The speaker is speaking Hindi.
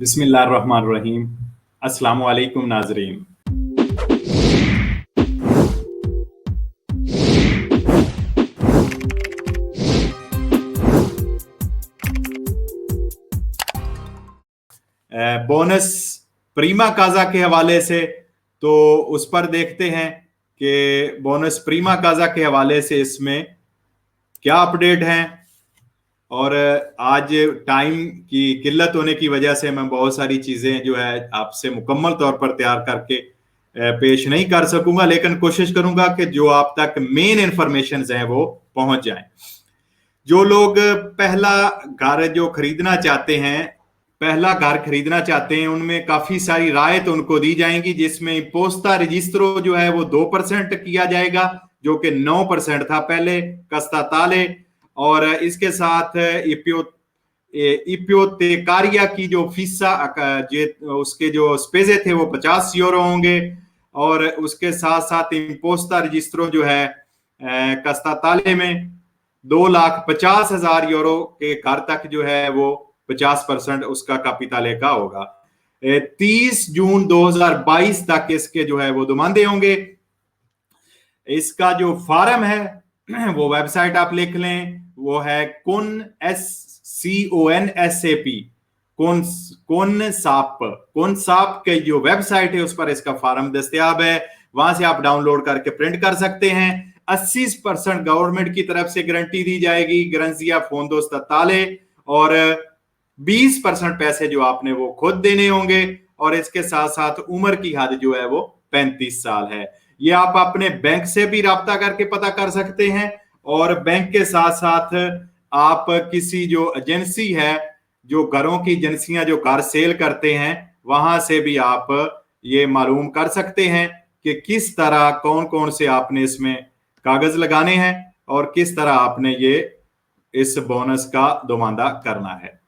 बिस्मिल्लाहिर्रहमानिर्रहीम। अस्सलामु अलैकुम नाजरीन। बोनस प्रीमा काजा के हवाले से तो उस पर देखते हैं कि बोनस प्रीमा काजा के हवाले से इसमें क्या अपडेट है। और आज टाइम की किल्लत होने की वजह से मैं बहुत सारी चीज़ें जो है आपसे मुकम्मल तौर पर तैयार करके पेश नहीं कर सकूंगा, लेकिन कोशिश करूंगा कि जो आप तक मेन इंफॉर्मेशन हैं वो पहुंच जाएं। जो लोग पहला घर खरीदना चाहते हैं उनमें काफी सारी राहत उनको दी जाएंगी, जिसमें पोस्ता रजिस्ट्रो जो है वो 2% किया जाएगा, जो कि 9% था पहले कस्ता ताले। और इसके साथ इप्योतेकारिया की जो फीसा उसके जो स्पेजे थे वो 50 यूरो होंगे। और उसके साथ साथ इम्पोस्ता रजिस्ट्रो जो है कस्ता ताले में 2,50,000 यूरो के घर तक जो है वो 50% उसका कैपिटाले का होगा। 30 जून 2022 तक इसके जो है वो दुमानदे होंगे। इसका जो फॉर्म है वो वेबसाइट आप लिख लें, वो है कोनसाप के जो वेबसाइट है उस पर इसका फॉर्म दस्तयाब है। वहां से आप डाउनलोड करके प्रिंट कर सकते हैं। 80% गवर्नमेंट की तरफ से गारंटी दी जाएगी, गरंजिया फोंदो ताले, और 20% पैसे जो आपने वो खुद देने होंगे। और इसके साथ साथ उम्र की हद जो है वो 35 साल है। ये आप अपने बैंक से भी राब्ता करके पता कर सकते हैं, और बैंक के साथ साथ आप किसी जो एजेंसी है, जो घरों की एजेंसियां जो कार सेल करते हैं, वहां से भी आप ये मालूम कर सकते हैं कि किस तरह कौन कौन से आपने इसमें कागज लगाने हैं और किस तरह आपने ये इस बोनस का दोमांदा करना है।